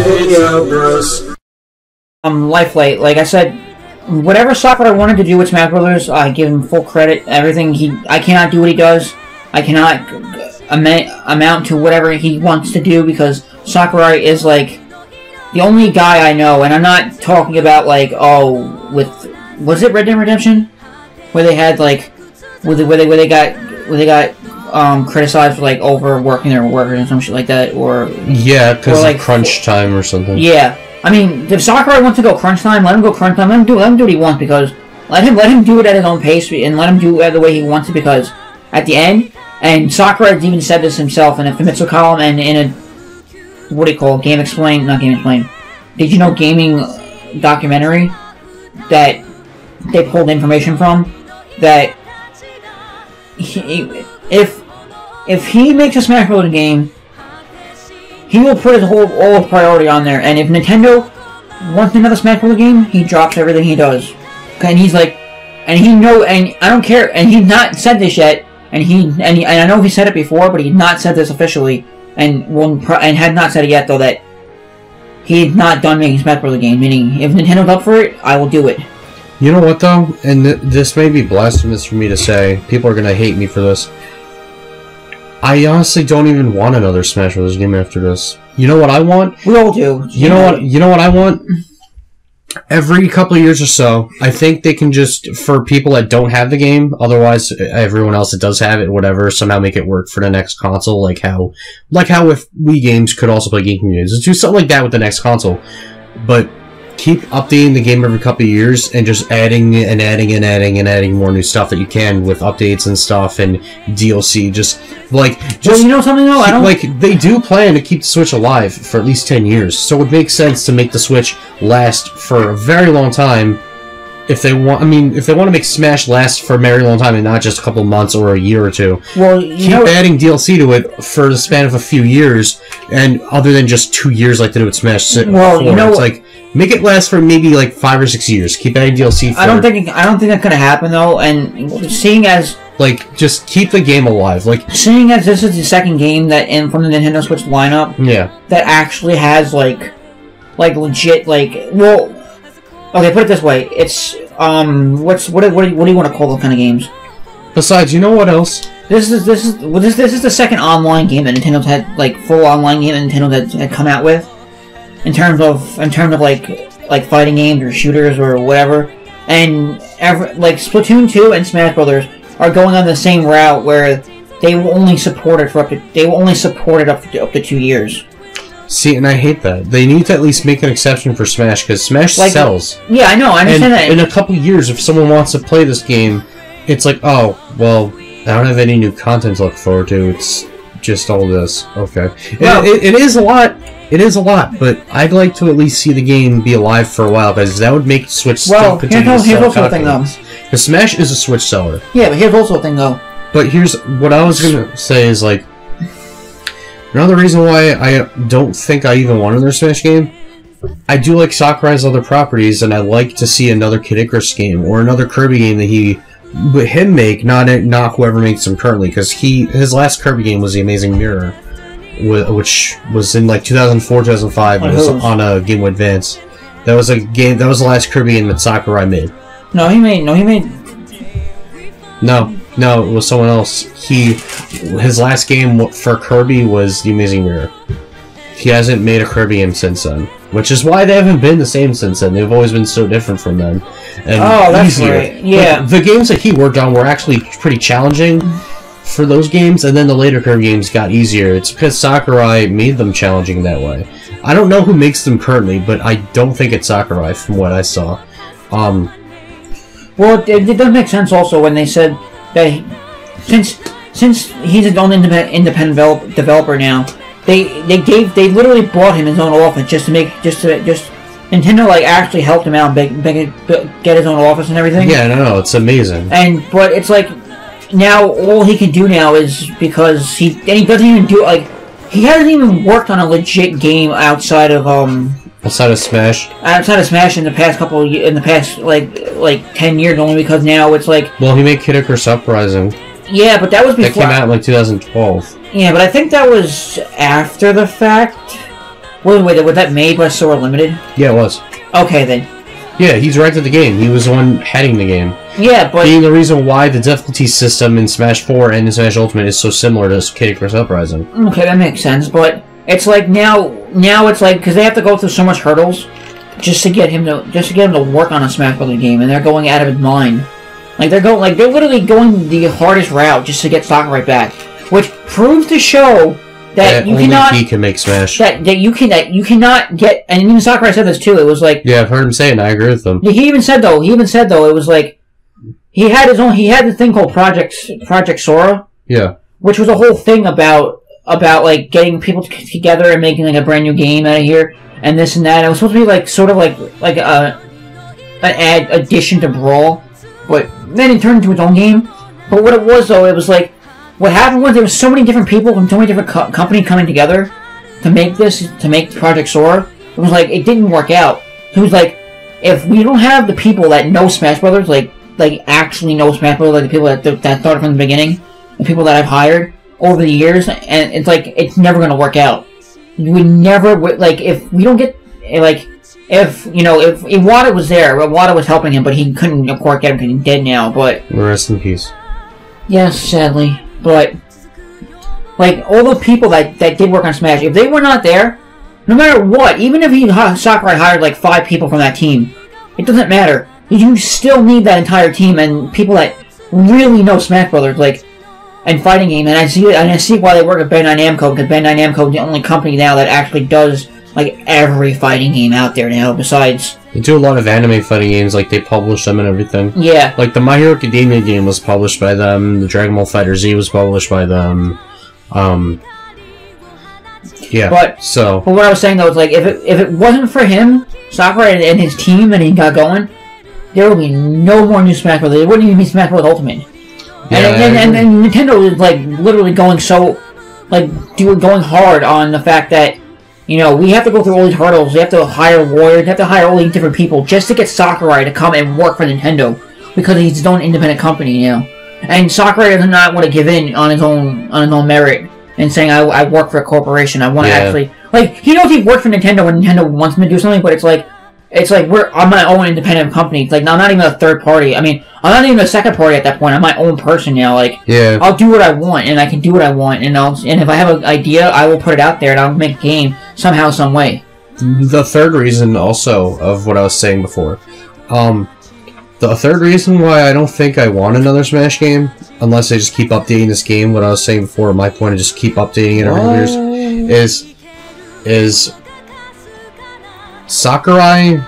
Vidya Bros. Lifelite, like I said, whatever Sakurai wanted to do with Smash Brothers, I give him full credit. Everything I cannot do what he does. I cannot amount to whatever he wants to do because Sakurai is like the only guy I know, and I'm not talking about like was it Red Dead Redemption, where they had like where they got criticized for like overworking their workers and some shit like that, or yeah, because like crunch time or something. Yeah, I mean, if Sakurai wants to go crunch time, let him go crunch time. Let him do what he wants because let him do it at his own pace and let him do it the way he wants it because at the end, and Sakurai even said this himself in a Famitsu column and in a what do you call it, Game Explain? Not Game Explain. Did you know gaming documentary that they pulled information from that if he makes a Smash Bros. Game, he will put his all priority on there. And if Nintendo wants another Smash Bros. Game, he drops everything he does. And he's like, and I don't care. And he's not said this yet. And I know he said it before, but he's not said this officially, and had not said it yet though that he's not done making Smash Bros. Game. Meaning, if Nintendo's up for it, I will do it. You know what though, and this may be blasphemous for me to say. People are gonna hate me for this. I honestly don't even want another Smash Bros. Game after this. You know what I want? We all do. You know what I want? Every couple of years or so, I think they can just, for people that don't have the game, otherwise everyone else that does have it, whatever, somehow make it work for the next console, like how if Wii games could also play GameCube games. Let's do something like that with the next console. But keep updating the game every couple of years and just adding more new stuff that you can with updates and stuff and DLC. Well, you know something though? They do plan to keep the Switch alive for at least 10 years, so it makes sense to make the Switch last for a very long time. If they want, if they want to make Smash last for a very long time and not just a couple months or a year or two, well, keep adding DLC to it for the span of a few years, and other than just 2 years like they do with Smash. Well, you know, it's like make it last for maybe like 5 or 6 years. Keep adding DLC. I don't think that's gonna happen though. And seeing as just keep the game alive. Seeing as this is the second game that from the Nintendo Switch lineup, that actually has legit okay, put it this way, it's what do you want to call those kind of games? Besides, you know what else? This is the second online game that Nintendo's had, full online game that Nintendo had come out with, in terms of like fighting games or shooters or whatever, and Splatoon 2 and Smash Brothers are going on the same route where they will only support it up to 2 years. See, and I hate that. They need to at least make an exception for Smash, because Smash sells. Yeah, I know, I understand that. In a couple years, if someone wants to play this game, it's like, oh, well, I don't have any new content to look forward to. It's just all this. Okay. Well, it is a lot. It is a lot, but I'd like to at least see the game be alive for a while, because that would make Switch still continue to sell. Here's also the thing, though. Because Smash is a Switch seller. Yeah, but here's also the thing, though. But here's what I was going to say is, another reason why I don't think I even want another Smash game, I do like Sakurai's other properties, and I like to see another Kid Icarus game, or another Kirby game that him make, not whoever makes them currently, because his last Kirby game was The Amazing Mirror, which was in 2004, 2005, and it was on a Game Boy Advance. That was the last Kirby game that Sakurai made. No, he made. No, it was someone else. His last game for Kirby was The Amazing Mirror. He hasn't made a Kirby game since then, which is why they haven't been the same since then. They've always been so different from them, and that's easier. Right. Yeah, the games that he worked on were actually pretty challenging for those games, and then the later Kirby games got easier. It's because Sakurai made them challenging that way. I don't know who makes them currently, but I don't think it's Sakurai from what I saw. Well, it does make sense also when they said that since he's his own independent developer now, they literally bought him his own office just Nintendo actually helped him out and get his own office and everything. Yeah, no, it's amazing. But it's now all he can do now is because he doesn't even do he hasn't even worked on a legit game outside of Smash. Outside of Smash in the past 10 years, only because now it's well, he made Kid Icarus Uprising. Yeah, but that was before. That came out in 2012. Yeah, but I think that was after the fact. Wait, was that made by Sora Limited? Yeah, it was. Okay, then. Yeah, he directed the game. He was the one heading the game. Yeah, but... Being the reason why the difficulty system in Smash 4 and in Smash Ultimate is so similar to Kid Icarus Uprising. Okay, that makes sense, but it's like now it's like, because they have to go through so much hurdles just to get him to work on a Smash Bros. Game, and they're going out of his mind. They're literally going the hardest route just to get Sakurai back, which proves to show that you cannot. He can make Smash. That you cannot get, and even Sakurai said this too. It was like, yeah, I've heard him say it, and I agree with him. He even said though, it was like he had the thing called Project Sora. Yeah. Which was a whole thing about like getting people together and making like a brand new game out of here and this and that. It was supposed to be like sort of like an addition to Brawl, but then it turned into its own game. But what it was though, it was like what happened was there was so many different people from so many different companies coming together to make Project Sora. It was like it didn't work out. It was like if we don't have the people that know Smash Brothers, like actually know Smash Brothers, like the people that started from the beginning, the people that I've hired over the years, and it's like it's never going to work out. You would never like if we don't get like if Iwata was there, Iwata was helping him, but he couldn't of course get him because he's dead now. But rest in peace. Yes, sadly, but like all the people that did work on Smash, if they were not there, no matter what, even if Sakurai hired like 5 people from that team, it doesn't matter. You still need that entire team and people that really know Smash Brothers, like. And fighting game, and I see why they work at Bandai Namco, because Bandai Namco is the only company now that actually does like every fighting game out there now. Besides, they do a lot of anime fighting games, like they publish them and everything. Yeah, like the My Hero Academia game was published by them. The Dragon Ball FighterZ was published by them. Yeah. But what I was saying though is like if it wasn't for him, Sakurai and his team, and he got going, there would be no more new Smash Bros. There wouldn't even be Smash Bros. Ultimate. Yeah, and Nintendo is like literally going going hard on the fact that we have to go through all these hurdles. We have to hire warriors. We have to hire all these different people just to get Sakurai to come and work for Nintendo because he's his own independent company now. And Sakurai does not want to give in on his own merit and saying I work for a corporation. I want to actually he knows he worked for Nintendo when Nintendo wants him to do something, but it's like I'm my own independent company. It's like I'm not even a third party. I mean, I'm not even a second party at that point. I'm my own person now. I'll do what I want, and I can do what I want, and if I have an idea, I will put it out there, and I'll make a game somehow, some way. The third reason, also, of what I was saying before, the third reason why I don't think I want another Smash game, unless they just keep updating this game, what I was saying before, my point is just keep updating it every years, is Sakurai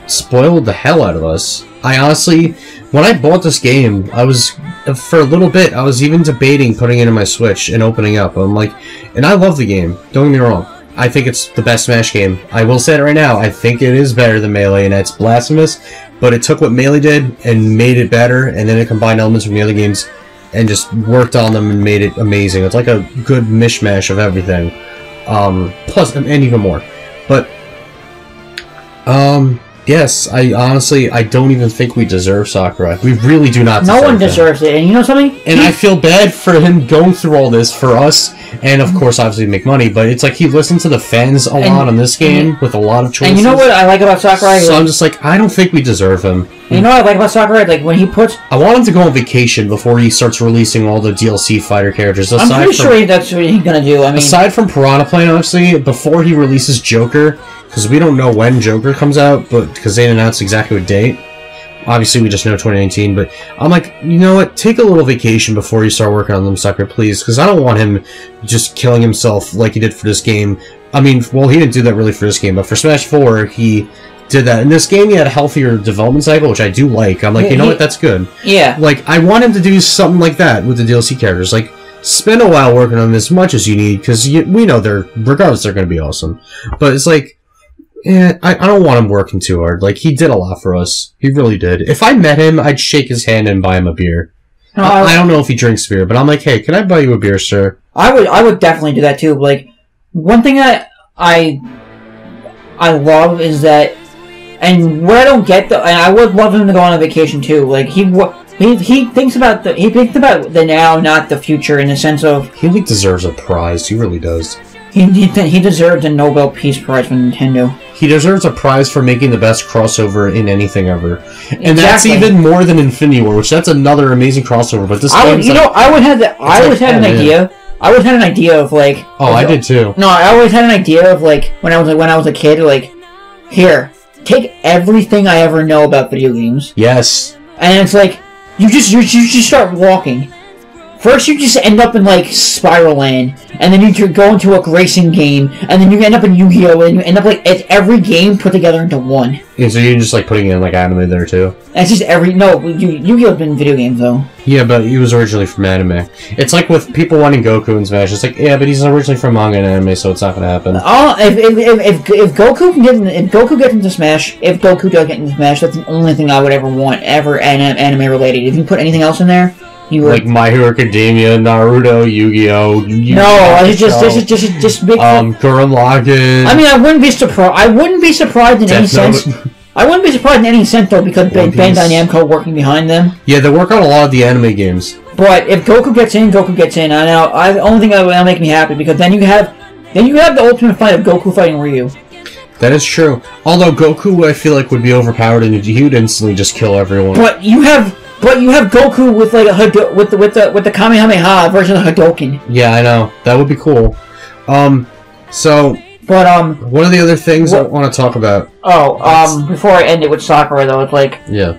spoiled the hell out of us. I honestly, when I bought this game, for a little bit, I was even debating putting it in my Switch and opening up. I'm like, and I love the game, don't get me wrong. I think it's the best Smash game. I will say it right now, I think it is better than Melee, and it's blasphemous, but it took what Melee did and made it better, and then it combined elements from the other games and just worked on them and made it amazing. It's like a good mishmash of everything. Plus, and even more. But yes, I don't even think we deserve Sakurai. We really do not deserve No one deserves it, and you know something? And I feel bad for him going through all this for us, and of course, obviously, make money, but it's like he listened to the fans a lot on this game with a lot of choices. And you know what I like about Sakurai? So I'm just like, I don't think we deserve him. And you know what I like about Sakurai? Like, when he puts... I want him to go on vacation before he starts releasing all the DLC fighter characters. I'm pretty sure that's what he's gonna do. I mean, aside from Piranha Plant, honestly, before he releases Joker... Because we don't know when Joker comes out, but because they didn't announce exactly what date. Obviously, we just know 2019, but I'm like, you know what? Take a little vacation before you start working on them, sucker, please. Because I don't want him just killing himself like he did for this game. I mean, well, he didn't do that really for this game, but for Smash 4, he did that. In this game, he had a healthier development cycle, which I do like. I'm like, you know what? That's good. Yeah. Like, I want him to do something like that with the DLC characters. Like, spend a while working on them as much as you need, because we know regardless, they're going to be awesome. But it's like, yeah, I don't want him working too hard. Like, he did a lot for us. He really did. If I met him, I'd shake his hand and buy him a beer. No, I don't know if he drinks beer, but I'm like, hey, can I buy you a beer, sir? I would definitely do that too. Like, one thing that I love is that, and what I don't get, and I would love him to go on a vacation too. Like, he thinks about the now, not the future, in the sense of he deserves a prize. He really does. He deserved a Nobel Peace Prize from Nintendo. He deserves a prize for making the best crossover in anything ever, and that's even more than Infinity War, which that's another amazing crossover. But this, I always had an idea. I always had an idea of like. Oh, I did too. No, I always had an idea of like when I was a kid, like, here, take everything I ever know about video games. Yes. And it's like you just start walking. First, you just end up in, like, Spiral Land, and then you go into a racing game, and then you end up in Yu-Gi-Oh!, and you end up, like, it's every game put together into one. Yeah, so you're just, like, putting in, like, anime there, too? It's just Yu-Gi-Oh's been video games, though. Yeah, but he was originally from anime. It's like with people wanting Goku in Smash, it's like, yeah, but he's originally from manga and anime, so it's not gonna happen. If Goku gets into Smash, if Goku does get into Smash, that's the only thing I would ever want, anime-related. If you put anything else in there, like My Hero Academia, Naruto, Yu-Gi-Oh! Just big. Gurren Lagann. I mean, I wouldn't be surprised in any sense. I wouldn't be surprised in any sense though, because Bandai Namco working behind them. Yeah, they work on a lot of the anime games. But if Goku gets in, Goku gets in. The only thing that will make me happy, because then you have the ultimate fight of Goku fighting Ryu. That is true. Although Goku, I feel like, would be overpowered and he would instantly just kill everyone. But you have Goku with like with the Kamehameha version of Hadouken. Yeah, I know. That would be cool. One of the other things I want to talk about. Before I end it with Sakurai though, it's like, yeah.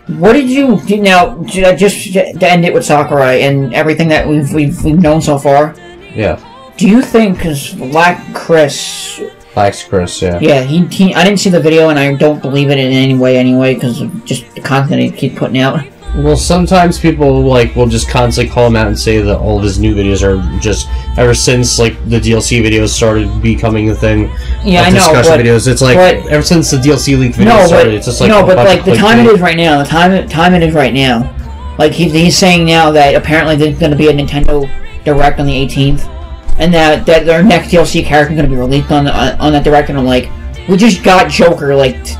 What did you do now? Just to end it with Sakurai and everything that we've known so far. Yeah. Do you think, because Chris, yeah. Yeah, he I didn't see the video and I don't believe it in any way anyway, because of just the content he keeps putting out. Well, sometimes people will just constantly call him out and say that all of his new videos are just ever since the DLC videos started becoming a thing. Yeah, I know. Discussion videos. It's like ever since the DLC leak videos started, it's just like the time it is right now. The time it is right now. Like he's saying now that apparently there's going to be a Nintendo Direct on the 18th, and that their next DLC character is going to be released on that Direct, and I'm like, we just got Joker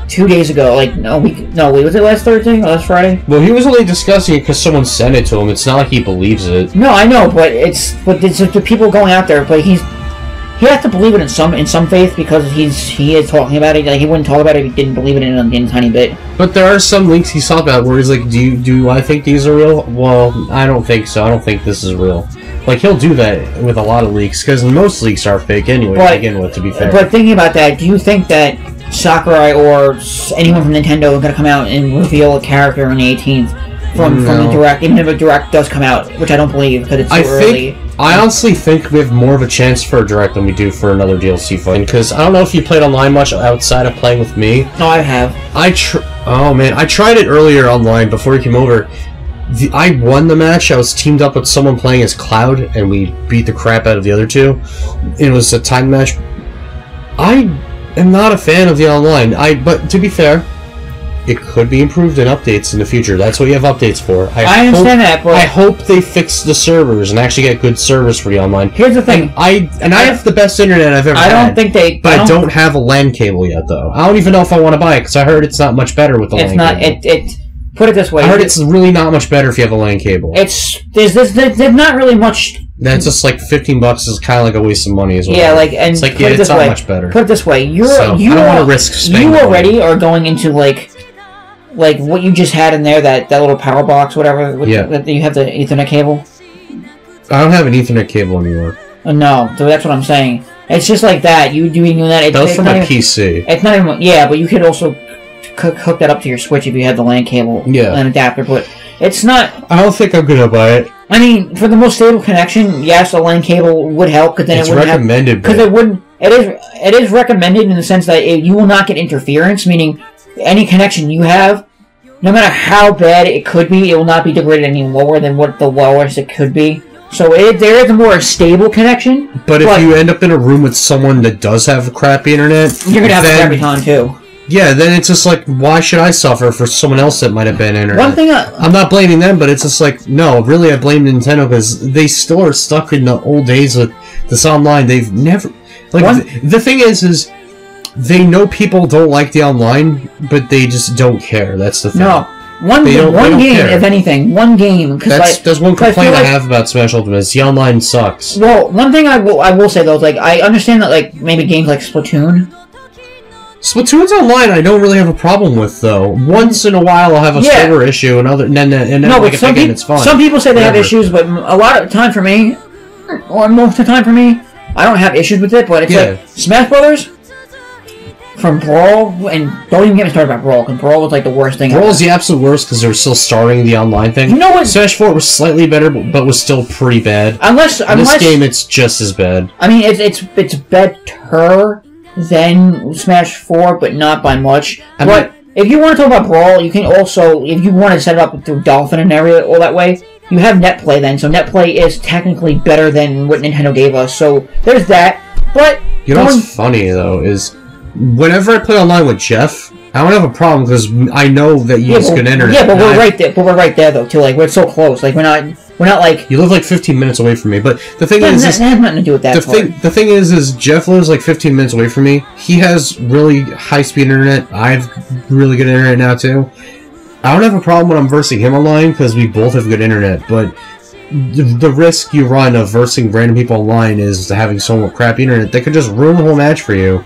2 days ago. Was it last Thursday or last Friday? Well, he was only discussing it because someone sent it to him. It's not like he believes it. No, I know, but it's the people going out there. But he has to believe it in some faith, because he is talking about it. Like, he wouldn't talk about it if he didn't believe it in a tiny bit. But there are some leaks he's talked about where he's like, do I think these are real? Well, I don't think so. I don't think this is real. Like, he'll do that with a lot of leaks, because most leaks are fake anyway to begin with, to be fair. But thinking about that, do you think that Sakurai or anyone from Nintendo is going to come out and reveal a character on the 18th from the Direct, even if a Direct does come out, which I don't believe, because it's so early? I honestly think we have more of a chance for a Direct than we do for another DLC fight, because I don't know if you played online much outside of playing with me. No, I have. Oh man, I tried it earlier online before you came over. I won the match. I was teamed up with someone playing as Cloud, and we beat the crap out of the other two. It was a time match. I am not a fan of the online. But to be fair, it could be improved in updates in the future. That's what you have updates for. I understand that, but I hope they fix the servers and actually get good servers for the online. Here's the thing. I have the best internet I've ever had. I don't have a LAN cable yet, though. I don't even know if I want to buy it, because I heard it's not much better with the LAN cable. Put it this way. I heard it's really not much better if you have a LAN cable. There's not really much. That's just like $15 is kind of like a waste of money as well. Yeah, it's not much better. Put it this way, you don't want to risk spending. You already are going into like what you just had in there, that little power box, whatever. That you have the Ethernet cable. I don't have an Ethernet cable anymore. No, so that's what I'm saying. It's just like that. You doing that. That was from my PC. It's not even. Yeah, but you could also hook that up to your Switch if you had the LAN cable and adapter, but it's not. I don't think I'm gonna buy it. I mean, for the most stable connection, yes, a LAN cable would help, because then it's recommended. Because it wouldn't. It is recommended in the sense that you will not get interference, meaning any connection you have, no matter how bad it could be, it will not be degraded any lower than what the lowest it could be. So there is a more stable connection. But if you end up in a room with someone that does have crappy internet, you're gonna have a crappy time too. Yeah, then it's just like, why should I suffer for someone else that might have been internet? One thing I'm not blaming them, but it's just like, no, really, I blame Nintendo, because they still are stuck in the old days with this online. They've never the thing is they know people don't like the online, but they just don't care. That's the thing. No, One game, care. If anything. One game. That's one complaint I have about Smash Ultimate. Is the online sucks. Well, one thing I will say, though, is, like, I understand that, like, maybe games like Splatoon's online I don't really have a problem with, though. Once in a while I'll have a server issue, and then like, it's fine. Some people say they have issues, but a lot of the time for me, or most of the time for me, I don't have issues with it, but it's like, Smash Brothers... From Brawl, and don't even get me started about Brawl, because Brawl was like the worst thing. Brawl is the absolute worst because they were still starting the online thing. You know what? Smash 4 was slightly better, but was still pretty bad. Unless this game, it's just as bad. I mean, it's better than Smash 4, but not by much. But if you want to talk about Brawl, you can also, if you want to set it up through Dolphin and area all that way, you have NetPlay then. So NetPlay is technically better than what Nintendo gave us. So there's that. But you know what's funny though is, whenever I play online with Jeff, I don't have a problem because I know that you use good internet. Yeah, but we're right there. But we're right there though too. Like we're so close. Like we're not like you live like 15 minutes away from me. But the thing is, that has nothing to do with that. The thing is Jeff lives like 15 minutes away from me. He has really high speed internet. I have really good internet now too. I don't have a problem when I'm versing him online because we both have good internet. But the risk you run of versing random people online is having so crappy internet that could just ruin the whole match for you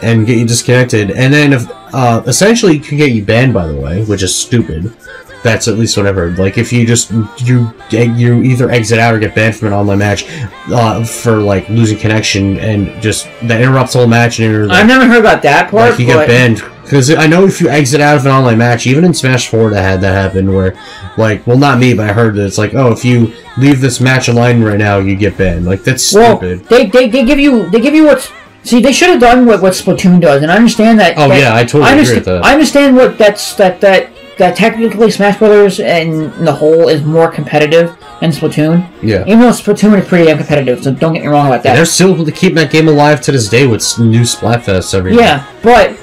and get you disconnected, and then if essentially it can get you banned, by the way, which is stupid. That's at least whatever. Like if you just you either exit out or get banned from an online match for like losing connection, and just that interrupts the whole match. And I've never heard about that part. Like you get banned because I know if you exit out of an online match, even in Smash 4 that happen where, like, well, not me, but I heard that it's like, oh, if you leave this match online right now, you get banned. Like that's stupid. They give you what's. See, they should have done what Splatoon does, and I understand that. Oh yeah, I totally agree with that. I understand what that technically Smash Brothers and the whole is more competitive than Splatoon. Yeah. Even though Splatoon is pretty damn competitive, so don't get me wrong about that. They're still keeping that game alive to this day with new Splatfests every year. Yeah, but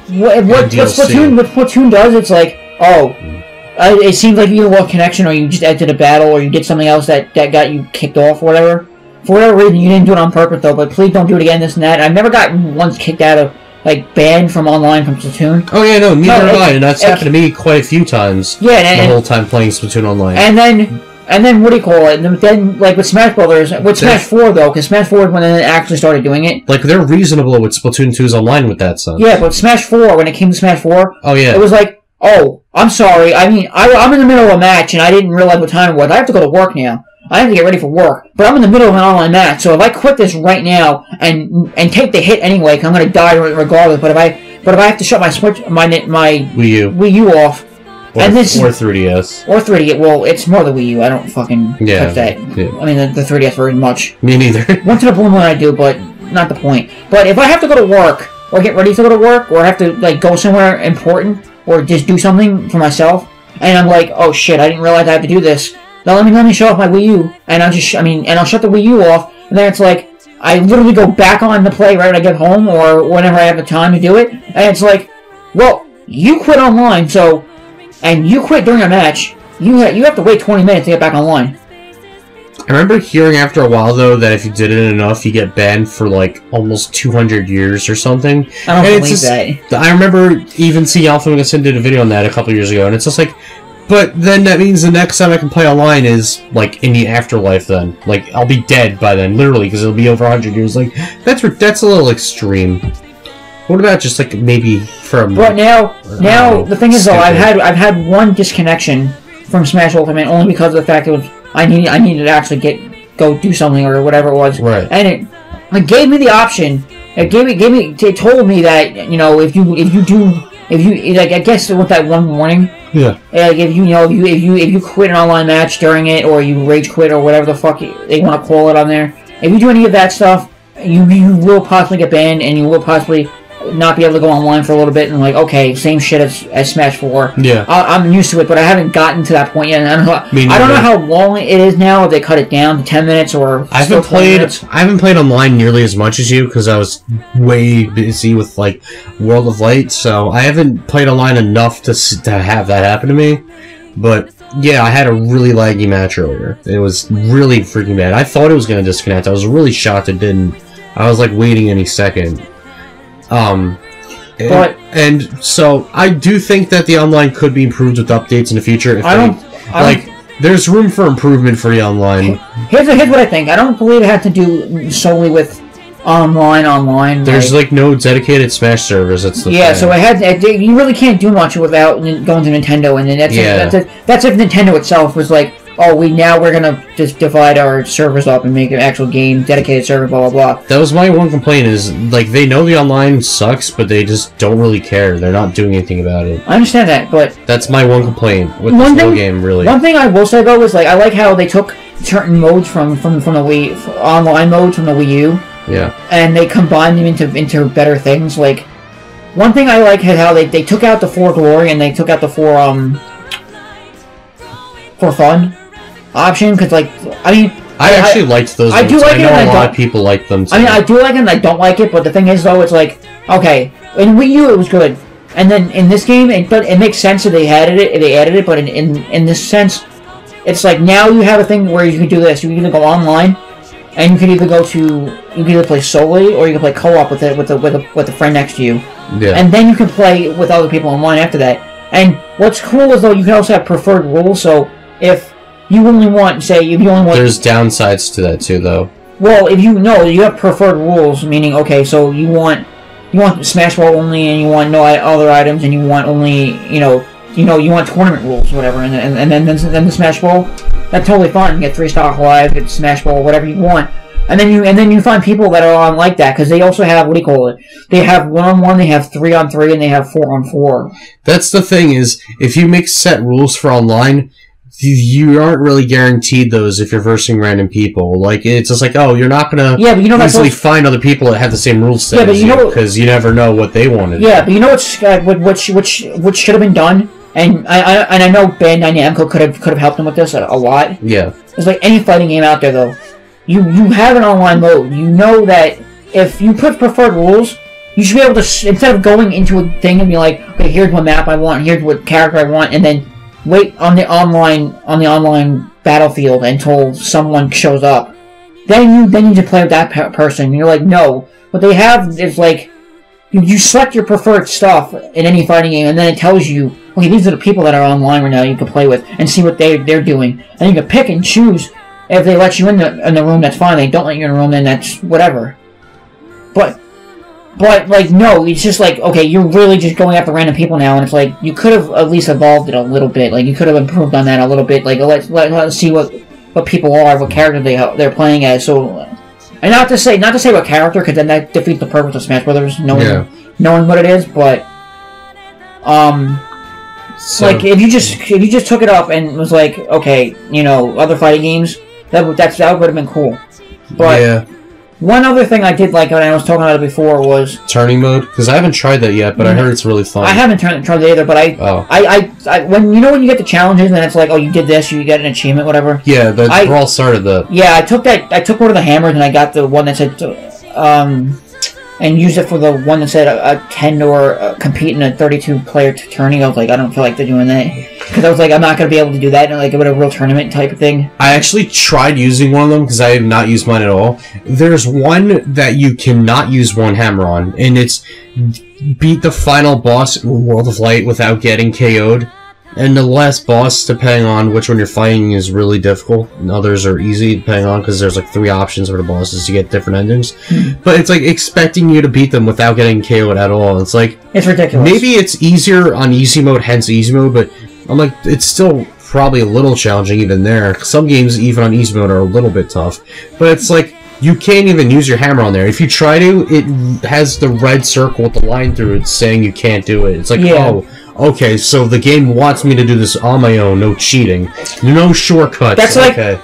what Splatoon does, it's like, oh, it seems like you either lost connection or you just entered a battle or you did something else that got you kicked off or whatever. For whatever reason, you didn't do it on purpose, though, but please don't do it again, this and that. I've never gotten once kicked out of, like, banned from online from Splatoon. Oh, yeah, no, neither have I, and that's happened to me quite a few times. Yeah, the whole time playing Splatoon online. And then, what do you call it? And then, like, with Smash Brothers, with Smash 4, though, because Smash 4 is when they actually started doing it. Like, they're reasonable with Splatoon 2's online with that stuff. Yeah, but Smash 4, when it came to Smash 4, oh, yeah. It was like, oh, I'm sorry, I mean, I'm in the middle of a match, and I didn't realize what time it was. I have to go to work now. I have to get ready for work, but I'm in the middle of an online match, so if I quit this right now and take the hit anyway, because I'm going to die regardless, but if I have to shut my Wii U off, or 3DS. Or 3DS, well, it's more the Wii U, I don't fucking touch that. Yeah. I mean, the 3DS very much. Me neither. Once in a blue moon I do, but not the point. But if I have to go to work, or get ready to go to work, or I have to, like, go somewhere important, or just do something for myself, and I'm like, oh shit, I didn't realize I have to do this. Now let me shut off my Wii U, and I'll shut the Wii U off, and then it's like, I literally go back on the play right when I get home, or whenever I have the time to do it, and it's like, well, you quit online, so, and you quit during a match, you have to wait 20 minutes to get back online. I remember hearing after a while, though, that if you did it enough, you get banned for, like, almost 200 years or something. I don't believe that. I remember even seeing Alpha Megasin did a video on that a couple years ago, and it's just like, but then that means the next time I can play online is, like, in the afterlife then. Like, I'll be dead by then, literally, because it'll be over 100 years. Like, that's a little extreme. What about just, like, maybe for a month? But now the thing is, though, I've had one disconnection from Smash Ultimate only because of the fact that I needed to actually go do something or whatever it was. Right. And it gave me the option. It told me that, you know, if you like, I guess with that one warning. Yeah. Like if you quit an online match during it, or you rage quit, or whatever the fuck they want to call it on there. If you do any of that stuff, you will possibly get banned, and you will possibly not be able to go online for a little bit. And like, okay, same shit as Smash 4. Yeah. I'm used to it, but I haven't gotten to that point yet. And I don't know how long it is now. If they cut it down to 10 minutes or I haven't played online nearly as much as you because I was way busy with like World of Light, so I haven't played online enough to have that happen to me. But yeah, I had a really laggy match earlier. It was really freaking bad. I thought it was going to disconnect. I was really shocked it didn't. I was like waiting any second. And so I do think that the online could be improved with updates in the future. There's room for improvement for the online. Here's what I think. I don't believe it had to do solely with online. There's no dedicated Smash servers. That's the thing. So you really can't do much without going to Nintendo, and then that's if Nintendo itself was like, oh, we're gonna just divide our servers up and make an actual game, dedicated server, blah blah blah. That was my one complaint. Is they know the online sucks, but they just don't really care. They're not doing anything about it. I understand that, but that's my one complaint with this whole game. Really, one thing I will say though is I like how they took certain modes from the Wii, online modes from the Wii U. Yeah. And they combined them into better things. One thing I like is how they took out the For Glory and they took out the For Fun option, because I actually liked those. I do like it. I know a lot of people like them too. I do like it and I don't like it, but the thing is though, it's okay, in Wii U it was good, and then in this game it makes sense that they added it, but in this sense, it's now you have a thing where you can do this. You can either go online, and you can either play solely or you can play co-op with a friend next to you. Yeah. And then you can play with other people online after that. And what's cool is though you can also have preferred rules. So if you only want, there's downsides to that too, though. Well, if you have preferred rules, meaning so you want Smash Ball only, and you want no other items, and you want only you want tournament rules, whatever, and then the Smash Ball. That's totally fine. You get 3-Stock Live, get Smash Ball, whatever you want, and then you find people that are on like that, because they also have They have 1-on-1, they have 3-on-3, and they have 4-on-4. That's the thing is, if you make set rules for online, you aren't really guaranteed those if you're versing random people. It's just you're not gonna easily find other people that have the same rule set as you, because you never know what they wanted. Yeah, but you know what should have been done. And I know Bandai Namco could have helped them with this a lot. Yeah. It's any fighting game out there though. You have an online mode. You know that if you put preferred rules, you should be able to, instead of going into a thing and be okay, here's what map I want, here's what character I want, and then wait on the online battlefield until someone shows up. Then you just play with that person. And you're no. What they have is you select your preferred stuff in any fighting game, and then it tells you, okay, these are the people that are online right now you can play with and see what they're doing. And you can pick and choose. If they let you in the room, that's fine. They don't let you in the room, then that's whatever. But no, it's just okay, you're really just going after random people now, and it's you could have at least evolved it a little bit. You could have improved on that a little bit. Let's see what people are, what character they're playing as. So, and not to say what character, because then that defeats the purpose of Smash Brothers, knowing what it is. But if you just took it up and was okay, other fighting games, that would have been cool. But one other thing I did like when I was talking about it before was turning mode, because I haven't tried that yet, but I heard it's really fun. I haven't tried it either, but I when you get the challenges and it's oh, you did this, you get an achievement, whatever. Yeah, the Brawl started that. Yeah, I took one of the hammers and I got the one that said and used it for the one that said attend or compete in a 32-player tourney. I was I don't feel like they're doing that, because I was I'm not going to be able to do that in a real tournament type of thing. I actually tried using one of them, because I have not used mine at all. There's one that you cannot use one hammer on, and it's beat the final boss in World of Light without getting KO'd. And the last boss, depending on which one you're fighting, is really difficult, and others are easy, depending on, because there's 3 options for the bosses to get different endings. But it's expecting you to beat them without getting KO'd at all. It's it's ridiculous. Maybe it's easier on easy mode, hence easy mode, but I'm it's still probably a little challenging even there. Some games, even on easy mode, are a little bit tough. But it's you can't even use your hammer on there. If you try to, it has the red circle with the line through it saying you can't do it. It's oh, okay, so the game wants me to do this on my own, no cheating, no shortcuts. That's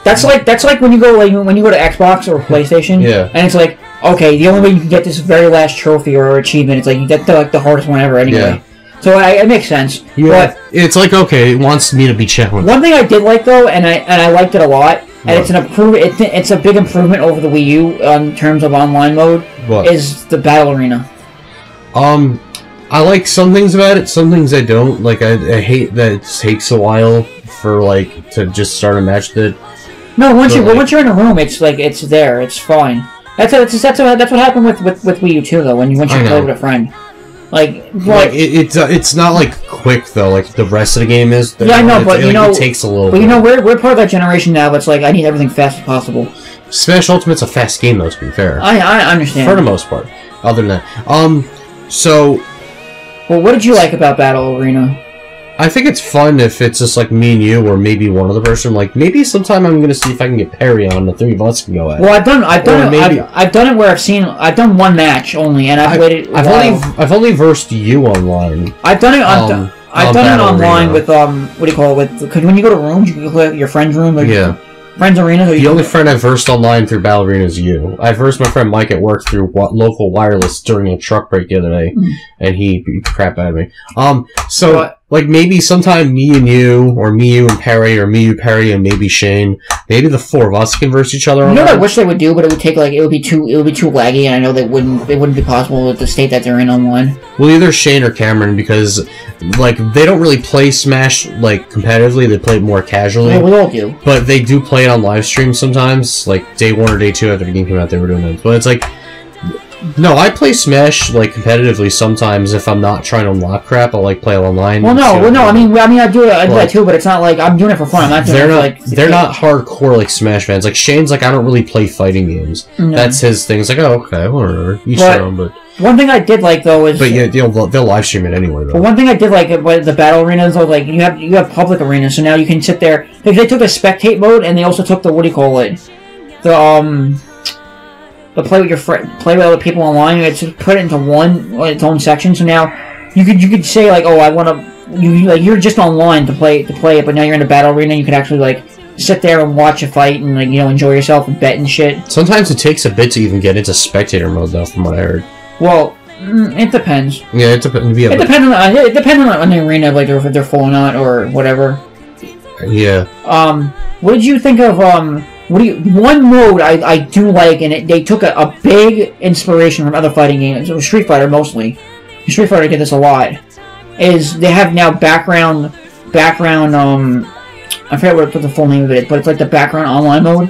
that's when you go when you go to Xbox or PlayStation. Yeah. And it's okay, the only way you can get this very last trophy or achievement, it's you get the hardest one ever anyway. Yeah. So it makes sense. Yeah. But it's okay, it wants me to be challenged. One thing I did like though, and I liked it a lot, and it's an it's a big improvement over the Wii U in terms of online mode. Is the battle arena. I like some things about it, some things I don't. I hate that it takes a while for to just start a match. No, once you're in a room, it's it's there, it's fine. That's what happened with Wii U too, though. Once you play with a friend, it's not like quick though. Like the rest of the game is. Yeah, I know, but it takes a little. But you know, we're part of that generation now. But it's like I need everything fast as possible. Smash Ultimate's a fast game though. To be fair, I understand for the most part. Other than that, so. Well, what did you like about Battle Arena? I think it's fun if it's just like me and you, or maybe one other person. Like maybe sometime I'm gonna see if I can get Perry on. The three of us can go at. Well, I've done it where I've done one match only, and I've played it. I've only versed you online. I've done it. I've done it online with what do you call it? Because when you go to rooms, you can go to your friend's room. Yeah. Friends Arena. The only friend I've versed online through Battle Arena is you. I versed my friend Mike at work through local wireless during a truck break the other day, and he beat the crap out of me. Like maybe sometime me and you, or me, you and Perry, or me, you, Perry, and maybe Shane. Maybe the four of us can verse each other. You know what I wish they would do, but it would take it would be too laggy, and I know that it wouldn't be possible with the state that they're in online. Well, either Shane or Cameron, because like they don't really play Smash like competitively. They play it more casually. Well, we all do, but they do play it on live stream sometimes. Like day 1 or day 2 after the game came out, they were doing it. But it's like. No, I play Smash like competitively sometimes. If I'm not trying to unlock crap, I'll like play it online. Well, no. I mean, I do that too, but it's not like I'm doing it for fun. I'm not doing they're not hardcore like Smash fans. Like Shane's like I don't really play fighting games. No. That's his thing. It's like okay, whatever. Each their own. But one thing I did like though is they'll live stream it anyway. Though. But one thing I did like about the battle arenas though, like you have public arenas, so now you can sit there. Like they took the spectate mode, and they also took the the play with other people online. It's put it into its own section. So now you could say like, oh, I want to. You're just online to play it, but now you're in a battle arena. You can actually like sit there and watch a fight and like enjoy yourself and bet and shit. Sometimes it takes a bit to even get into spectator mode, though, from what I heard. Well, it depends. Yeah, it depends. It depends on the arena, like if they're full or not or whatever. Yeah. What did you think of one mode I do like, and they took a big inspiration from other fighting games. It was Street Fighter mostly. Street Fighter did this a lot. Is they have now background. I forget what the full name of it is, but it's like the background online mode,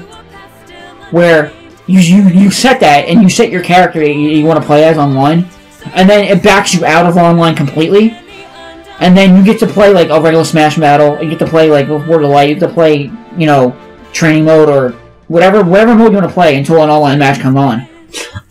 where you set that and you set your character you want to play as online, and then it backs you out of online completely, and then you get to play like a regular Smash battle. You get to play like Word of Light. You get to play training mode or whatever mode you want to play until an online match comes on.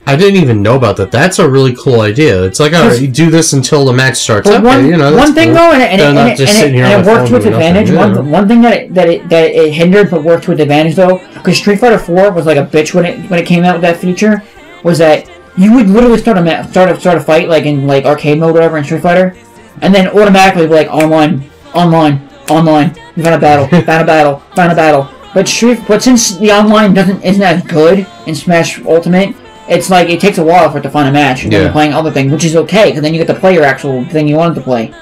I didn't even know about that. That's a really cool idea. It's like, alright, you do this until the match starts. Okay, one thing cool. Though, and it worked to its advantage. One thing that it hindered but worked to its advantage though, because Street Fighter 4 was like a bitch when it came out with that feature, was that you would literally start a fight like in like arcade mode or whatever in Street Fighter, and then automatically be like online, you found a battle. But since the online isn't as good in Smash Ultimate, it's like it takes a while for it to find a match when you're playing other things, which is okay, because then you get to play your actual thing you wanted to play.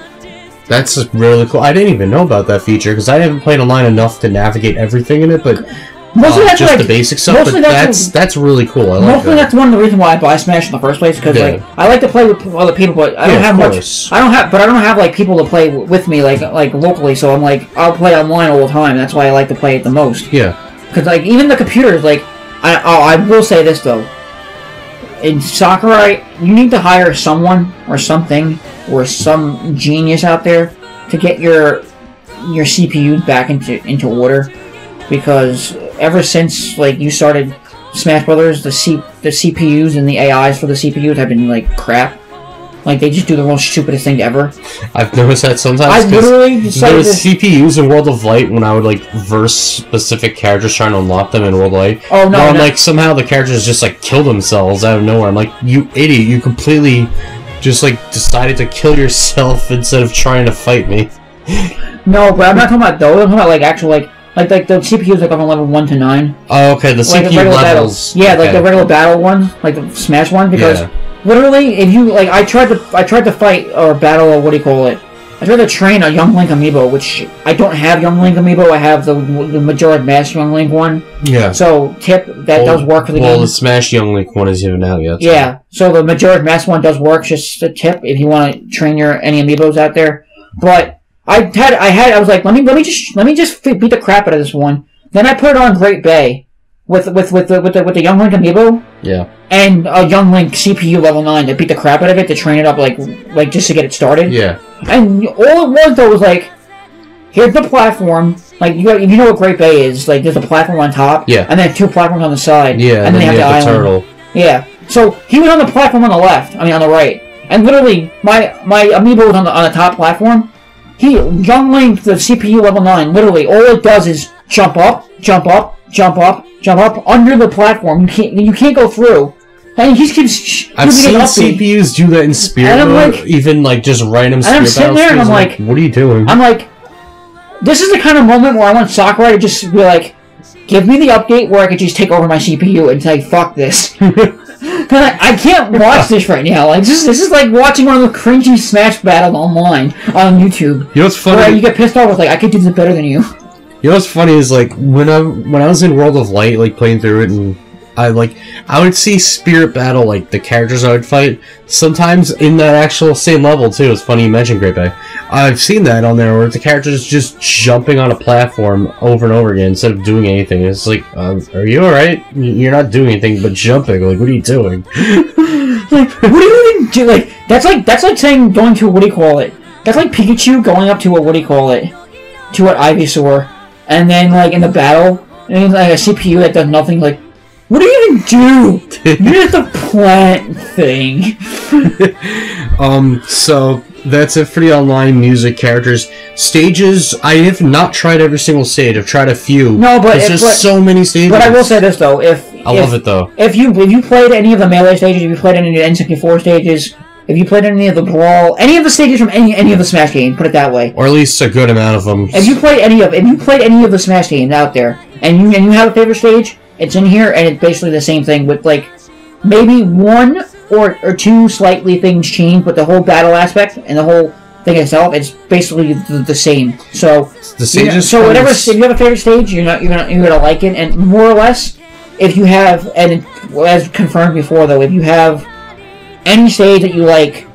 That's really cool. I didn't even know about that feature, because I haven't played online enough to navigate everything in it, but mostly that's just the basic stuff, but that's really cool. Mostly that's one of the reasons why I buy Smash in the first place, because like I like to play with other people, but I don't have much. I don't have like people to play with me like locally, so I'm like I'll play online all the time. That's why I like to play it the most. Yeah. Because like even the computers, like I will say this though, in Sakurai, you need to hire someone or something or some genius out there to get your CPU back into order, because ever since like you started Smash Brothers, the CPUs and the AIs for the CPUs have been like crap. Like they just do the most stupidest thing ever. I've noticed that sometimes. I literally decided there was CPUs in World of Light when I would like verse specific characters trying to unlock them in World of Light. Oh no! I'm like somehow the characters just like kill themselves out of nowhere. I'm like, you idiot! You completely just like decided to kill yourself instead of trying to fight me. No, but I'm not talking about those. I'm talking about like actual like the CPUs like on level 1 to 9. Oh, okay, the like CPU levels. Yeah, like the regular battle one, like the Smash one, because literally, if you like, I tried to fight or battle or what do you call it? I tried to train a Young Link amiibo, which I don't have Young Link amiibo. I have the Majora's Mask Young Link one. Yeah. So that does work for the game. Well, the Smash Young Link one is even out yet. So. Yeah. So the Majora's Mask one does work. Just a tip if you want to train any amiibos out there. But I was like, let me just beat the crap out of this one. Then I put it on Great Bay, with the Young Link amiibo. Yeah. And a Young Link CPU level 9 to beat the crap out of it to train it up like just to get it started. Yeah. And all it was though was like, here's the platform. Like you know what Great Bay is? Like there's a platform on top. Yeah. And then 2 platforms on the side. Yeah. And then you have the island. turtle. Yeah. So he was on the platform on the left. I mean on the right. And literally my amiibo was on the top platform. Young Link, the CPU level 9, literally all it does is jump up, jump up, jump up, jump up under the platform. You can't go through. And he just keeps. I've seen CPUs do that in Spirit mode, like, even like just random Spirit battles. And I'm sitting there and I'm like, "What are you doing?" I'm like, "This is the kind of moment where I want Sakurai to just be like, give me the update where I could just take over my CPU and say, fuck this." I can't watch this right now. Like this is like watching one of the cringy Smash battles online on YouTube. You know what's funny? Where you get pissed off with like, I could do this better than you. You know what's funny is like when I was in World of Light, like playing through it, and I would see Spirit Battle, like the characters I would fight sometimes in that actual same level too. It's funny you mentioned Great Bay. I've seen that on there where the characters just jumping on a platform over and over again instead of doing anything. It's like, are you alright? You're not doing anything but jumping. Like, what are you doing? Like, what do you even do? Like, that's like saying going to, what do you call it? That's like Pikachu going up to a, what do you call it? To an Ivysaur. And then, like, in the battle, and like a CPU that does nothing, like, what do you even do? You have to plant thing. So that's it for the online music characters. Stages, I have not tried every single stage. I've tried a few. No, but there's so many stages. But I will say this though, I love it though. If you played any of the Melee stages, if you played any of the N64 stages, if you played any of the Brawl, any of the stages from any of the Smash games, put it that way. Or at least a good amount of them. If you played any of the Smash games out there, and you have a favorite stage, it's in here, and it's basically the same thing with like maybe 1 or 2 slightly things change, but the whole battle aspect and the whole thing itself, it's basically the same. So the stages. So whatever, if you have a favorite stage, you're gonna like it, and more or less, if you have, and as confirmed before though, if you have any stage that you like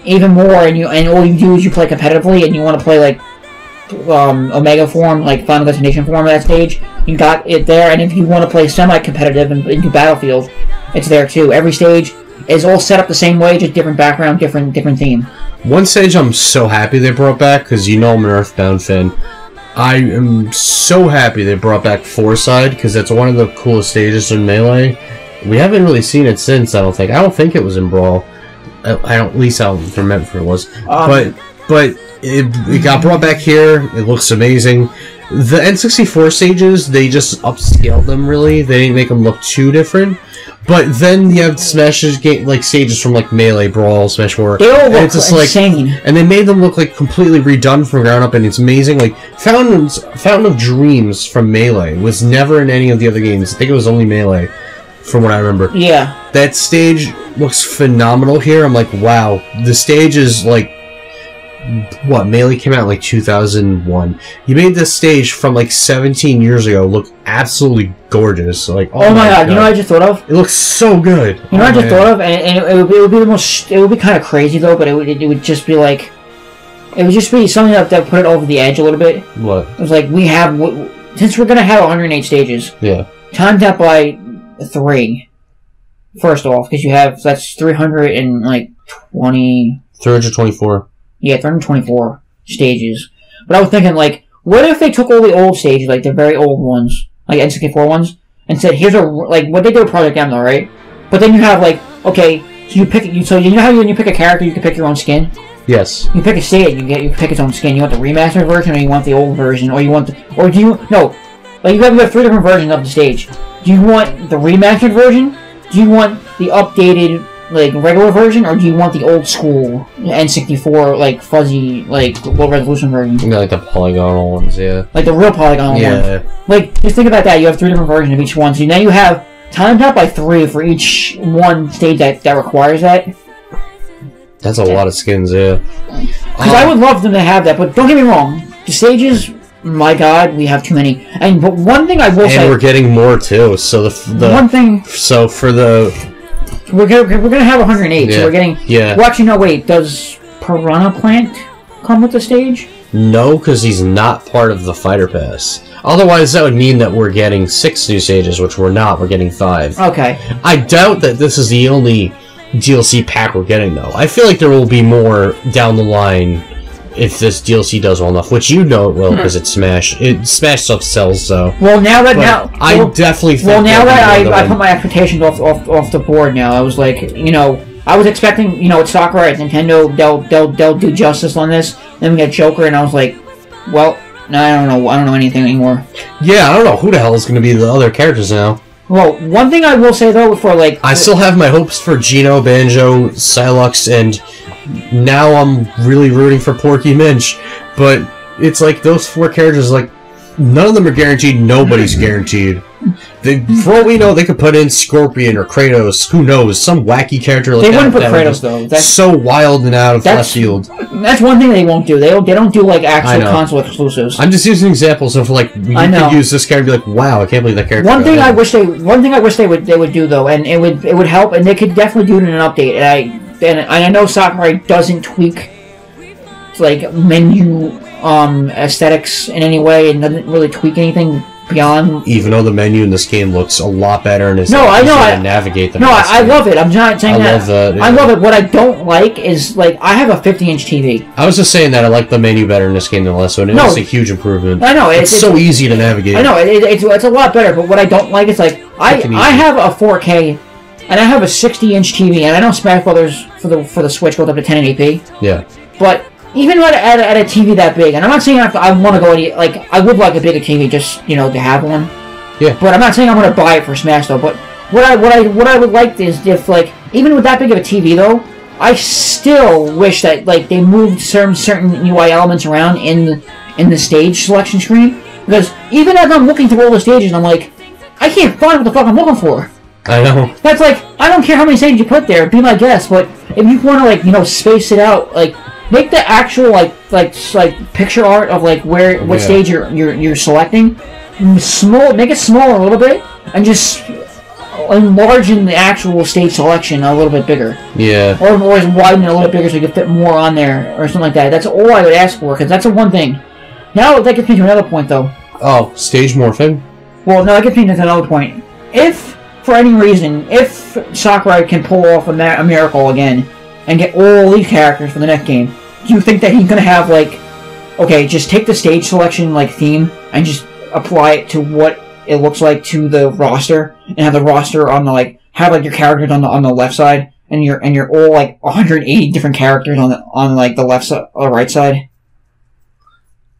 even more, and all you do is you play competitively, and you want to play like Omega form, like Final Destination form of that stage, you got it there. And if you want to play semi-competitive and do Battlefield, it's there too. Every stage is all set up the same way, just different background, different theme. One stage I'm so happy they brought back, because you know I'm an Earthbound fan. I am so happy they brought back Foreside, because that's one of the coolest stages in Melee. We haven't really seen it since, I don't think. I don't think it was in Brawl. At least I don't remember if it was. But it got brought back here. It looks amazing. The N64 stages, they just upscaled them, really. They didn't make them look too different. But then you have stages from like Melee, Brawl, Smash 4. They all look insane. And they made them look like completely redone from ground up, and it's amazing. Like Fountain of Dreams from Melee was never in any of the other games. I think it was only Melee, from what I remember. Yeah. That stage looks phenomenal here. I'm like, wow. The stage is like, what, Melee came out in like 2001. You made this stage from like 17 years ago look absolutely gorgeous. Like, oh my god, you know what I just thought of? It looks so good. You know what I just thought of? And it would be the most, it would be kind of crazy though, but it would just be like, it would just be something that put it over the edge a little bit. What? It was like, since we're gonna have 108 stages. Yeah. Times that by 3. First off, because that's 324. Yeah, 324 stages. But I was thinking, like, what if they took all the old stages, like the very old ones, like N64 ones, and said, here's what they do with Project M, though, right? But then you have, like, okay, so you know how when you pick a character, you can pick your own skin? Yes. You pick a stage, you pick its own skin. You want the remastered version, or you want the old version, like, you have 3 different versions of the stage. Do you want the remastered version? Do you want the updated, like, regular version, or do you want the old school N64, like, fuzzy, like, low resolution version? Yeah, like the polygonal ones, yeah. Like the real polygonal ones. Like, just think about that. You have 3 different versions of each one. So now you have timed out by 3 for each one stage that requires that. That's a lot of skins, yeah. Because I would love them to have that, but don't get me wrong. The stages, my god, we have too many. But one thing I will say... And we're getting more, too. So one thing... So for the... We're gonna have 108, so we're getting... Yeah. Well, actually, no, wait. Does Piranha Plant come with the stage? No, because he's not part of the Fighter Pass. Otherwise, that would mean that we're getting 6 new stages, which we're not. We're getting 5. Okay. I doubt that this is the only DLC pack we're getting, though. I feel like there will be more down the line if this DLC does well enough, which you know it will because it's Smash. Smash stuff sells, so. Well, now that I definitely think. Well, now that I put my expectations off the board, now I was like, you know, I was expecting, you know, with Sakurai at Nintendo, they'll do justice on this. Then we get Joker, and I was like, well, no, I don't know anything anymore. Yeah, I don't know who the hell is going to be the other characters now. Well, one thing I will say though, for like, I still have my hopes for Geno, Banjo, Silux, and now I'm really rooting for Porky Minch. But it's like those 4 characters, like none of them are guaranteed. Nobody's guaranteed. For all we know, they could put in Scorpion or Kratos. Who knows? Some wacky character like that. They wouldn't put Kratos though. That's so wild and out of left field. That's one thing they won't do. They don't do like actual console exclusives. I'm just using examples of like you could use this character and be like, wow, I can't believe that character. One thing I wish they would do though, and it would help, and they could definitely do it in an update. And I know Sakurai doesn't tweak like menu aesthetics in any way, and doesn't really tweak anything beyond. Even though the menu in this game looks a lot better and is easier to navigate them. No, I love it. I'm not saying that. I love it. What I don't like is like I have a 50-inch TV. I was just saying that I like the menu better in this game than the last one. It's a huge improvement. I know it's so easy to navigate. I know it's a lot better. But what I don't like is like I have a 4K and I have a 60-inch TV, and I know Smash Brothers for the Switch goes up to 1080p. Yeah. But even at a TV that big, and I'm not saying I want to go like I would like a bigger TV just to have one. Yeah. But I'm not saying I'm going to buy it for Smash though. But what I would like is if like even with that big of a TV though, I still wish that like they moved certain UI elements around in the stage selection screen, because even as I'm looking through all the stages, I'm like, I can't find what the fuck I'm looking for. I know. That's like, I don't care how many stages you put there, be my guest, but if you want to like space it out, like make the actual like picture art of like what stage you're selecting small, make it smaller a little bit, and just enlarging the actual stage selection a little bit bigger. Yeah. Or widen it a little bit bigger so you can fit more on there or something like that. That's all I would ask for, because that's the one thing. Now that gets me to another point though. Oh, stage morphing? Well, no, that gets me to another point. If for any reason, if Sakurai can pull off a miracle again and get all these characters for the next game, do you think that he's gonna have like, okay, just take the stage selection like theme and just apply it to what it looks like to the roster, and have the roster on the have your characters on the left side, and you're all like 180 different characters on the left side or right side?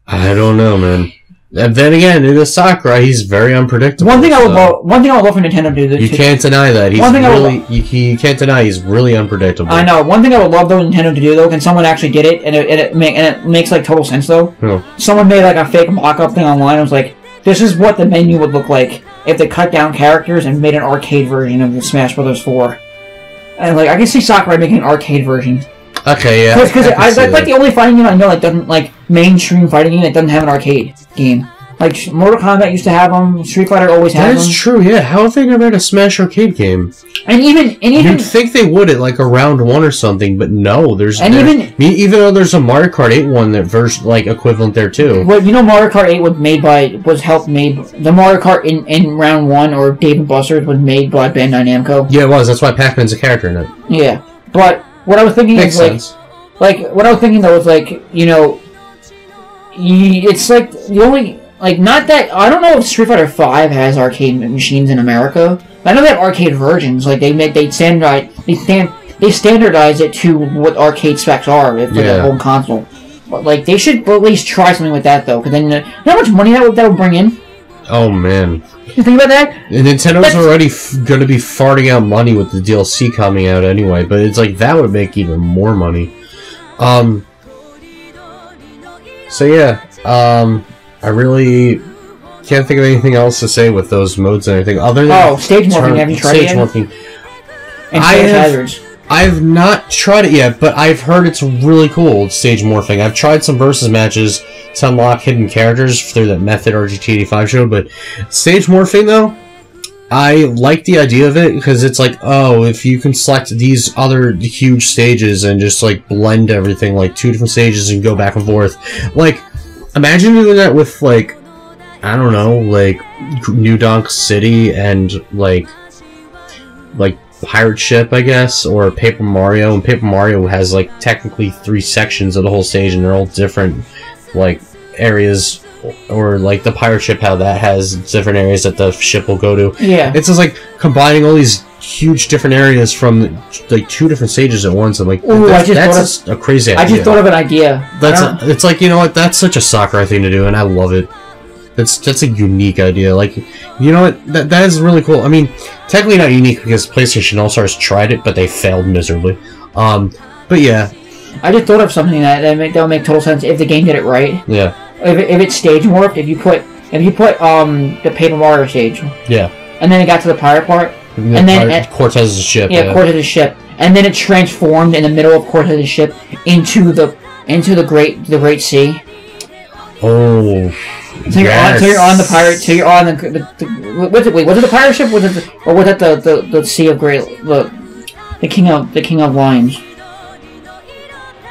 I don't know, man. And then again, it is Sakurai. He's very unpredictable. One thing I would love for Nintendo to do. You can't deny that. You can't deny he's really unpredictable. I know. One thing I would love though Nintendo to do though, and someone actually did it, and it makes like total sense though. Oh. Someone made like a fake mock-up thing online. It was like, this is what the menu would look like if they cut down characters and made an arcade version of the Smash Brothers 4. And like I can see Sakurai making an arcade version. Okay, yeah. Because that's like the only fighting game I know that doesn't mainstream fighting game that doesn't have an arcade game. Like Mortal Kombat used to have them. Street Fighter always has them. That is true. Yeah. How have they never had a Smash arcade game? And even you'd think they would at like a round 1 or something, but no. Even though there's a Mario Kart 8 one that version equivalent there too. Well, Mario Kart 8 the Mario Kart in round 1 or Dave & Buster's was made by Bandai Namco. Yeah, it was. That's why Pac-Man's a character in it. Yeah, but what I was thinking Makes is sense. what I was thinking though was it's like the only. Not that I don't know if Street Fighter V has arcade machines in America. I know they have arcade versions. Like they standardize it to what arcade specs are for the home console. But they should at least try something with that though, because then you know how much money that would bring in. Oh man, you think about that? And Nintendo's already going to be farting out money with the DLC coming out anyway. But it's like that would make even more money. So yeah. I really can't think of anything else to say with those modes and everything other than stage morphing. Have you tried it? Stage morphing. I have not tried it yet, but I've heard it's really cool. Stage morphing. I've tried some versus matches to unlock hidden characters through that method RGT85 showed, but stage morphing though, I like the idea of it because it's like, oh, if you can select these other huge stages and just like blend everything, like 2 different stages and go back and forth. Like, imagine doing that with like, I don't know, like New Donk City and like Pirate Ship, I guess, or Paper Mario. And Paper Mario has like technically 3 sections of the whole stage, and they're all different like areas. Or like the pirate ship, how that has different areas that the ship will go to. Yeah. It's just like combining all these huge different areas from like 2 different stages at once. I'm like, ooh, that's a crazy idea. I just thought of an idea. It's like, you know what? That's such a Sakurai thing to do, and I love it. That's a unique idea. Like, you know what? That is really cool. I mean, technically not unique because PlayStation All-Stars tried it, but they failed miserably. But yeah. I just thought of something that would make total sense if the game did it right. Yeah. If it's stage morphed, if you put the Paper Mario stage, yeah, and then it got to the pirate part, and then Cortez's ship, Cortez's ship, and then it transformed in the middle of Cortez's ship into the Great Sea. Oh, so you're on the pirate. So you're on the was it the pirate ship? Was it the Sea of Great the King of Lions?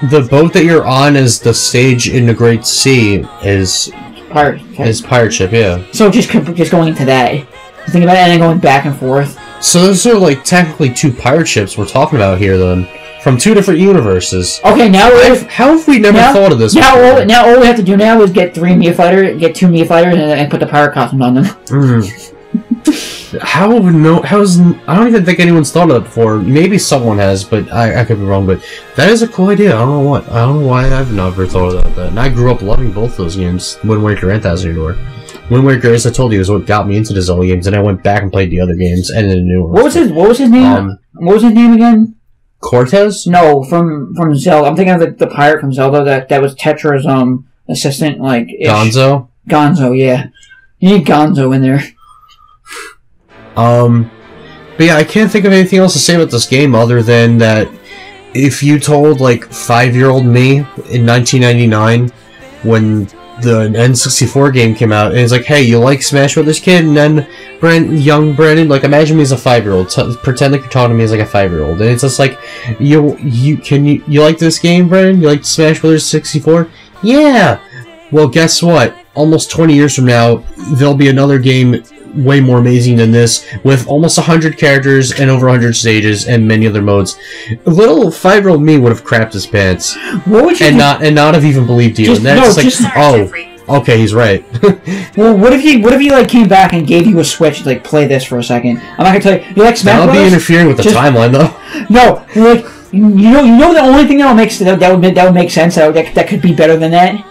The boat that you're on is the stage in the Great Sea is pirate ship, yeah. So just going into that, think about it, and then going back and forth. So those are like technically 2 pirate ships we're talking about here, then, from 2 different universes. Okay, now how have we never thought of this? Now all we have to do now is get 2 Mii fighters, and put the pirate costumes on them. Mm. I don't even think anyone's thought of that before. Maybe someone has, but I could be wrong. But that is a cool idea. I don't know why I've never thought of that. And I grew up loving both those games, Wind Waker and Thousand Year Door. Wind Waker, as I told you, is what got me into the Zelda games, and I went back and played the other games and then the new ones. What was his name? What was his name again? Cortez? No, from Zelda. I'm thinking of the pirate from Zelda that was Tetra's assistant, like Gonzo. Gonzo, yeah. You need Gonzo in there. But yeah, I can't think of anything else to say about this game other than that if you told, like, 5-year-old me in 1999 when the N64 game came out, and it's like, hey, you like Smash Brothers, kid? And then young Brandon, like, imagine me as a 5-year-old. Pretend like you're talking to me as, like, a 5-year-old. And it's just like, you like this game, Brandon? You like Smash Brothers 64? Yeah! Well, guess what? Almost 20 years from now, there'll be another game way more amazing than this, with almost 100 characters and over 100 stages and many other modes. Little 5-year-old me would have crapped his pants. What would you not have even believed you. And that's okay, he's right. Well, what if he like came back and gave you a Switch, like, play this for a second? I'm not gonna tell you. You like Smash Bros? That'll be interfering with the timeline, though. No, like, you know the only thing that would make sense that could be better than that.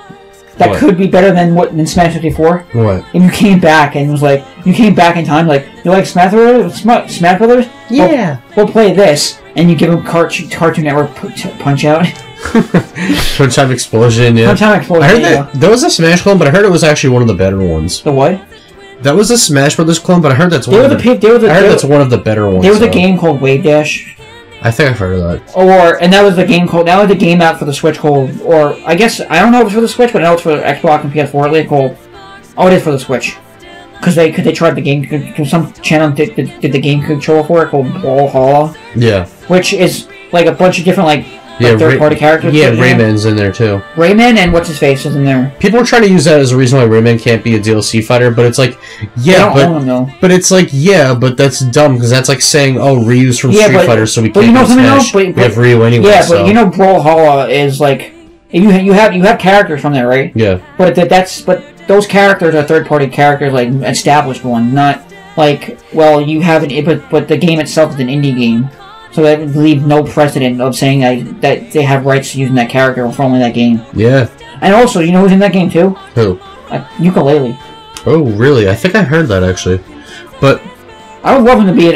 That what? Could be better than Smash 54. What? And you came back and was like, you came back in time, like, you like Smash Brothers? Yeah. We'll play this, and you give him Cartoon Network Punch Out. Punch Time Explosion, yeah. Punch Time Explosion. I heard that was a Smash clone, but I heard it was actually one of the better ones. The what? That was a Smash Brothers clone, but I heard that's one of the better ones. There was a game called Wave Dash. I think I've heard of that. And that was the game out for the Switch called, or I guess, I don't know if it's for the Switch, but I know it's for the Xbox and PS4 at least, called, it is for the Switch. Because they tried the game, some channel did the game controller for it called Brawlhalla. Yeah. Which is like a bunch of different, like third-party characters. Yeah, Rayman's in there too. Rayman and what's-his-face is in there. People are trying to use that as a reason why Rayman can't be a DLC fighter, but it's like, yeah, but it's like, yeah, but that's dumb, because that's like saying, oh, Ryu's from Street Fighter, so we can't Smash. We have Ryu anyway, yeah, so. But you know Brawlhalla is like, you have characters from there, right? Yeah. But those characters are third-party characters, like established one, not like, well, you have but the game itself is an indie game. So that would leave no precedent of saying that they have rights to using that character for only that game. Yeah. And also, you know who's in that game too? Who? Ukulele. Oh, really? I think I heard that actually. But I would love him to be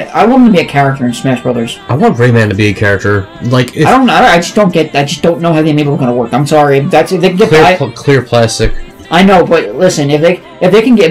a character in Smash Brothers. I want Rayman to be a character. Like, I don't know. I just don't know how the enable is going to work. I'm sorry. If they can get clear plastic. I know, but listen, if they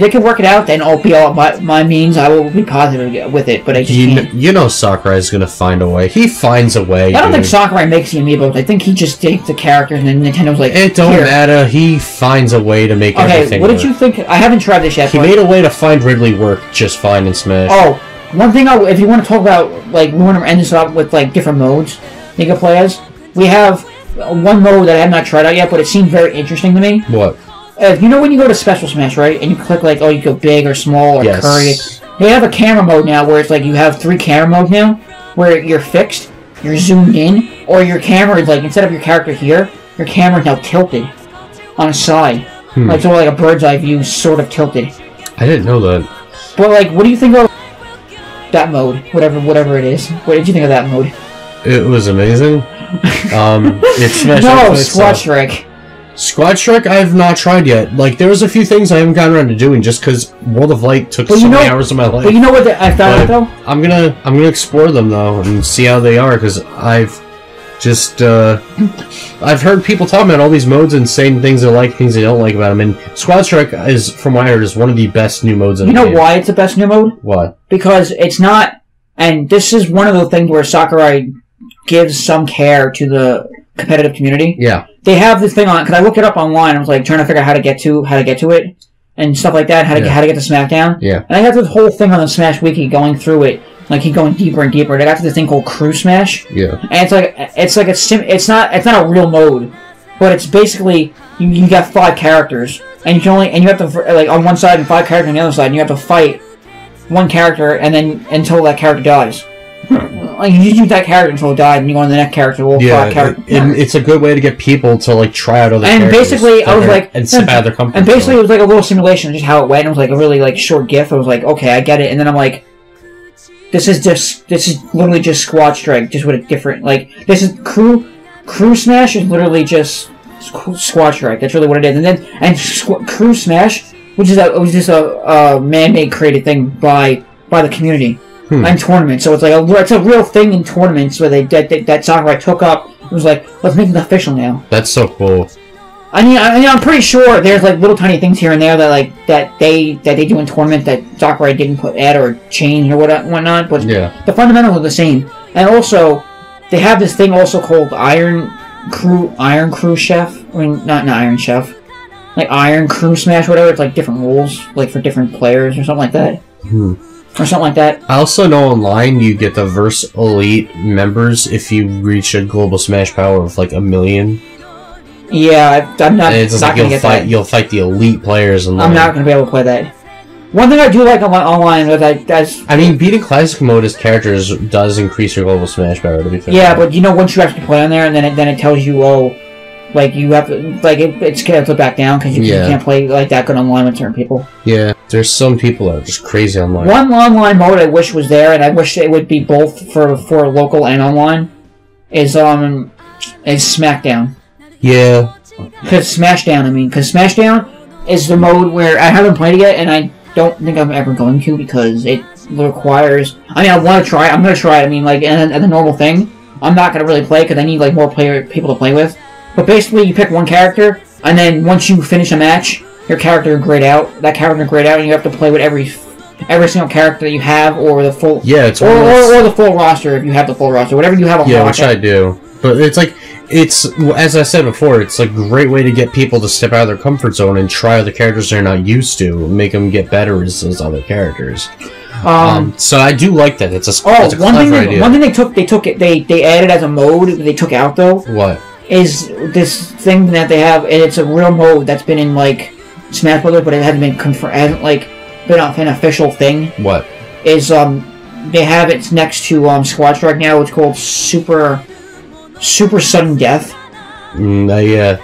can work it out, then I'll be all by my means. I will be positive with it, but I just can't. You know, Sakurai's gonna find a way. He finds a way. I don't think Sakurai makes the amiibo. I think he just takes the characters, and then Nintendo's like, it don't matter. He finds a way to make everything. Okay, what did you think? I haven't tried this yet. He made a way to find Ridley work just fine in Smash. Oh, one thing, if you want to talk about, like, we want to end this up with, like, different modes you can play as, we have one mode that I have not tried out yet, but it seemed very interesting to me. What? You know when you go to Special Smash, right? And you click, like, oh, you go big or small or curry. They have a camera mode now where it's like you have 3 camera modes now, where you're fixed, you're zoomed in, or your camera is like, instead of your character here, your camera is now tilted on a side. Like, sort of like a bird's eye view, sort of tilted. I didn't know that. But, like, what do you think of that mode? Whatever it is. What did you think of that mode? It was amazing. It's Smash No, Squad Strike. Squad Strike I have not tried yet. Like, there was a few things I haven't gotten around to doing just because World of Light took so many hours of my life. But you know what I found out, though? I'm gonna explore them, though, and see how they are, because I've just, I've heard people talking about all these modes and saying things they like, things they don't like about them, and Squad Strike is, from what I heard, is one of the best new modes in the game. You know why it's the best new mode? Why? Because it's not, and this is one of the things where Sakurai gives some care to the competitive community. Yeah. They have this thing on, because I looked it up online, I was like trying to figure out how to get to it, and stuff like that, how to get to SmackDown. Yeah. And I got this whole thing on the Smash Wiki going through it, like keep going deeper and deeper. And I got to this thing called Crew Smash. Yeah. And it's not a real mode, but it's basically you got 5 characters, and you have to, like, on one side and 5 characters on the other side, and you have to fight one character and then until that character dies. Like, you just use that character until it died, and you go on the next character. It's a good way to get people to, like, try out other characters. And basically, I was like, and step out of their comfort and basically, it was like a little simulation of just how it went. It was like a really, like, short GIF. I was like, okay, I get it. And then I'm like, this is literally just Squad Strike, just with a different, like, this is Crew Smash is literally just Squad Strike. That's really what it is. And Crew Smash, which is just a man-made created thing by the community. And tournaments, so it's like it's a real thing in tournaments where that Sakurai took up. It was like, let's make it official now. That's so cool. I mean, I'm pretty sure there's like little tiny things here and there that they do in tournament that Sakurai didn't add or change or whatnot. But the fundamentals are the same. And also, they have this thing also called Iron Crew Chef. I mean, not Iron Chef, like Iron Crew Smash, whatever. It's like different rules, like for different players or something like that. Or something like that. I also know online you get the Verse Elite members if you reach a global Smash power of like 1 million. Yeah, I'm not. And it's not like you'll fight the elite players. I'm not going to be able to play that. One thing I do like online is I mean, beating classic mode as characters does increase your global Smash power. To be fair. Yeah, but you know, once you actually play on there, and then it tells you, oh, like you have to, like it's going to back down because you can't play like that good online with certain people. Yeah, there's some people that are just crazy online. One online mode I wish was there, and I wish it would be both for local and online, is SmackDown. Yeah. Because Smashdown is the mode where I haven't played it yet, and I don't think I'm ever going to because it requires. I mean, I want to try. I'm going to try it. I mean, like, and the normal thing, I'm not going to really play because I need like more people to play with. But basically, you pick one character, and then once you finish a match, your character grayed out. That character grayed out, and you have to play with every single character that you have, or the full or the full roster if you have the full roster, whatever you have on roster. Which I do. But it's like as I said before, it's a great way to get people to step out of their comfort zone and try other characters they're not used to, and make them get better as those other characters. So I do like that. It's a clever idea. One thing they added as a mode they took out though. What? Is this thing that they have, and it's a real mode that's been in like Smash Brothers, but it hasn't been been an official thing. What? Is they have it next to Squad Strike now. It's called Super Sudden Death. Yeah.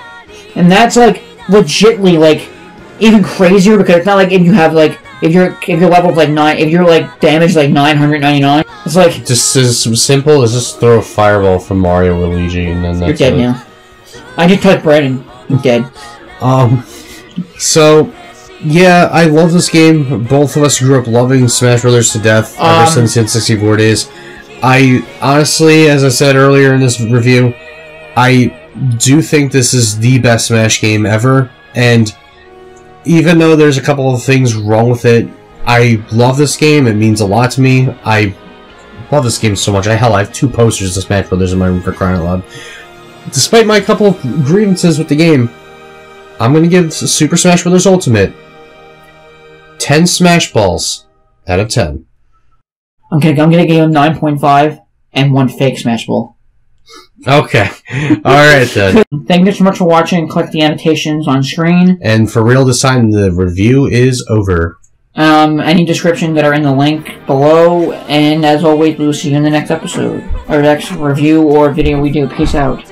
And that's like legitly like even crazier because it's not like if you have like if your level like 9, if you're like damage like 999, it's like just as simple as just throw a fireball from Mario or Luigi and then that's you're dead now. I just touched Brandon. You're dead. So yeah, I love this game. Both of us grew up loving Smash Brothers to death ever since the N64 days. I honestly, as I said earlier in this review, I do think this is the best Smash game ever, and even though there's a couple of things wrong with it, I love this game. It means a lot to me. I love this game so much. I have 2 posters of Smash Brothers in my room for crying out loud. Despite my couple of grievances with the game, I'm going to give Super Smash Bros. Ultimate 10 Smash Balls out of 10. I'm gonna give him 9.5 and 1 fake Smash Ball. Okay. Alright then. Thank you so much for watching. Click the annotations on screen. And for real this time, the review is over. Any description that are in the link below. And as always, we'll see you in the next episode. Or next review or video we do. Peace out.